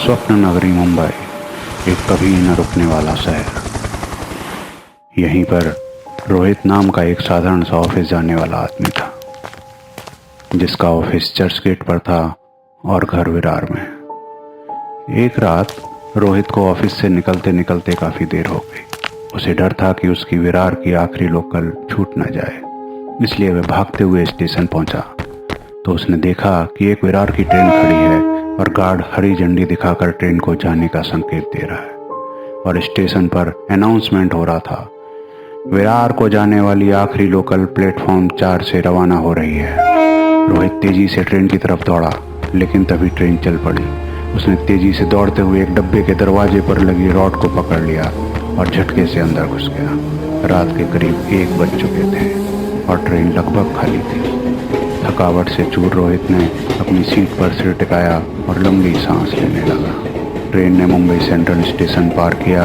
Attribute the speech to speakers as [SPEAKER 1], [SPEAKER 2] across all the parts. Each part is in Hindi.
[SPEAKER 1] स्वप्न नगरी मुंबई, एक कभी न रुकने वाला शहर। यहीं पर रोहित नाम का एक साधारण सा ऑफिस जाने वाला आदमी था, जिसका ऑफिस चर्च गेट पर था और घर विरार में। एक रात रोहित को ऑफिस से निकलते निकलते काफ़ी देर हो गई। उसे डर था कि उसकी विरार की आखिरी लोकल छूट न जाए, इसलिए वह भागते हुए स्टेशन पहुंचा तो उसने देखा कि एक विरार की ट्रेन खड़ी है और गार्ड हरी झंडी दिखाकर ट्रेन को जाने का संकेत दे रहा है और स्टेशन पर अनाउंसमेंट हो रहा था, विरार को जाने वाली आखिरी लोकल प्लेटफॉर्म 4 से रवाना हो रही है। रोहित तेजी से ट्रेन की तरफ दौड़ा, लेकिन तभी ट्रेन चल पड़ी। उसने तेजी से दौड़ते हुए एक डब्बे के दरवाजे पर लगी रॉड को पकड़ लिया और झटके से अंदर घुस गया। रात के करीब 1 बज चुके थे और ट्रेन लगभग खाली थी। थकावट से चूर रोहित ने अपनी सीट पर सिर टिकाया और लंबी सांस लेने लगा। ट्रेन ने मुंबई सेंट्रल स्टेशन पार किया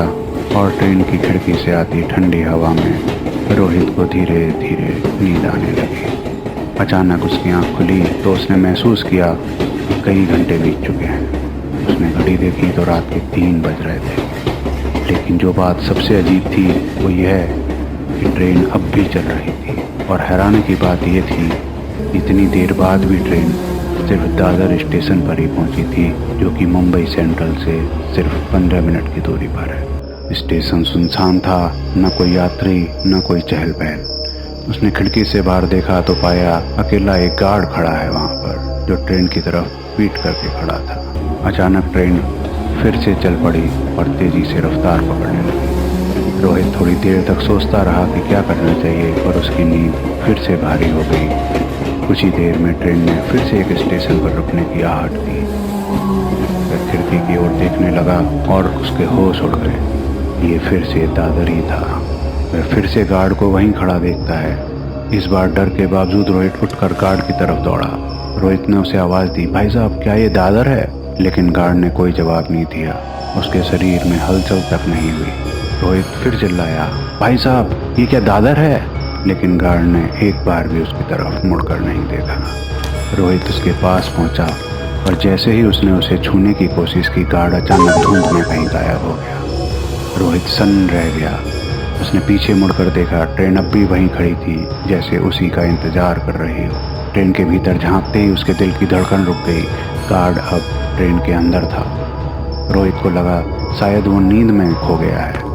[SPEAKER 1] और ट्रेन की खिड़की से आती ठंडी हवा में रोहित को धीरे धीरे नींद आने लगी। अचानक उसकी आंख खुली तो उसने महसूस किया कि कई घंटे बीत चुके हैं। उसने घड़ी देखी तो रात के 3 बज रहे थे। लेकिन जो बात सबसे अजीब थी वो यह कि ट्रेन अब भी चल रही थी और हैरानी की बात यह थी, इतनी देर बाद भी ट्रेन सिर्फ दादर स्टेशन पर ही पहुंची थी, जो कि मुंबई सेंट्रल से सिर्फ 15 मिनट की दूरी पर है। स्टेशन सुनसान था, न कोई यात्री न कोई चहल पहल। उसने खिड़की से बाहर देखा तो पाया अकेला एक गार्ड खड़ा है वहां पर, जो ट्रेन की तरफ पीठ करके खड़ा था। अचानक ट्रेन फिर से चल पड़ी और तेजी से रफ्तार पकड़ने लगी। रोहित थोड़ी देर तक सोचता रहा कि क्या करना चाहिए, पर उसकी नींद फिर से भारी हो गई। कुछ ही देर में ट्रेन ने फिर से एक स्टेशन पर रुकने की आहट दी। वह खिड़की की ओर देखने लगा और उसके होश उड़ गए। ये फिर से दादर ही था। वह फिर से गार्ड को वहीं खड़ा देखता है। इस बार डर के बावजूद रोहित उठकर गार्ड की तरफ दौड़ा। रोहित ने उसे आवाज़ दी, भाई साहब क्या ये दादर है? लेकिन गार्ड ने कोई जवाब नहीं दिया। उसके शरीर में हलचल तक नहीं हुई। रोहित फिर चिल्लाया, भाई साहब ये क्या दादर है? लेकिन गार्ड ने एक बार भी उसकी तरफ मुड़कर नहीं देखा। रोहित उसके पास पहुंचा और जैसे ही उसने उसे छूने की कोशिश की, गार्ड अचानक धुंध में कहीं गायब हो गया। रोहित सन्न रह गया। उसने पीछे मुड़कर देखा, ट्रेन अब भी वहीं खड़ी थी, जैसे उसी का इंतजार कर रही हो। ट्रेन के भीतर झांकते ही उसके दिल की धड़कन रुक गई। गार्ड अब ट्रेन के अंदर था। रोहित को लगा शायद वो नींद में खो गया है।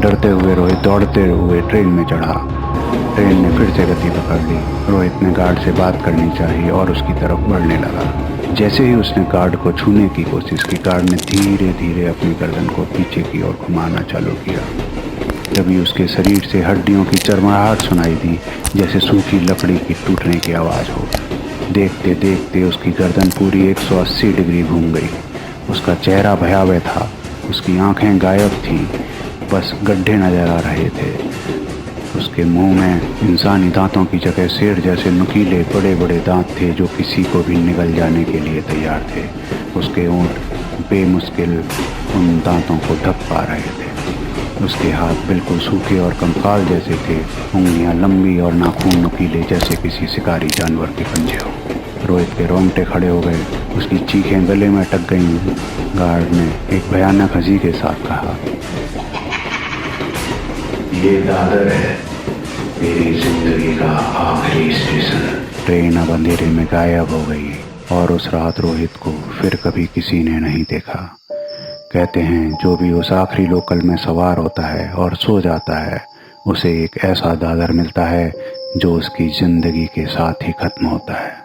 [SPEAKER 1] डरते हुए रोहित दौड़ते हुए ट्रेन में चढ़ा। ट्रेन ने फिर से गति पकड़ ली। रोहित ने गार्ड से बात करनी चाहिए और उसकी तरफ बढ़ने लगा। जैसे ही उसने गार्ड को छूने की कोशिश की, गार्ड ने धीरे धीरे अपनी गर्दन को पीछे की ओर घुमाना चालू किया। तभी उसके शरीर से हड्डियों की चरमराहट सुनाई दी, जैसे सूखी लकड़ी की टूटने की आवाज़ हो। देखते देखते उसकी गर्दन पूरी 180 डिग्री घूम गई। उसका चेहरा भयावह था। उसकी आंखें गायब थीं, बस गड्ढे नजर आ रहे थे। उसके मुंह में इंसानी दांतों की जगह शेर जैसे नुकीले बड़े बड़े दांत थे, जो किसी को भी निगल जाने के लिए तैयार थे। उसके होंठ बेमुश्किल उन दांतों को ढक पा रहे थे। उसके हाथ बिल्कुल सूखे और कंकाल जैसे थे। उंगलियां लंबी और नाखून नुकीले, जैसे किसी शिकारी जानवर के पंजे हो। रोहित के रोंगटे खड़े हो गए। उसकी चीखें गले में अटक गईं। गार्ड ने एक भयानक हंसी के साथ कहा, ये दादर है, मेरी जिंदगी का आखिरी स्टेशन। ट्रेन अब अंधेरे में गायब हो गई और उस रात रोहित को फिर कभी किसी ने नहीं देखा। कहते हैं जो भी उस आखिरी लोकल में सवार होता है और सो जाता है, उसे एक ऐसा दादर मिलता है जो उसकी जिंदगी के साथ ही खत्म होता है।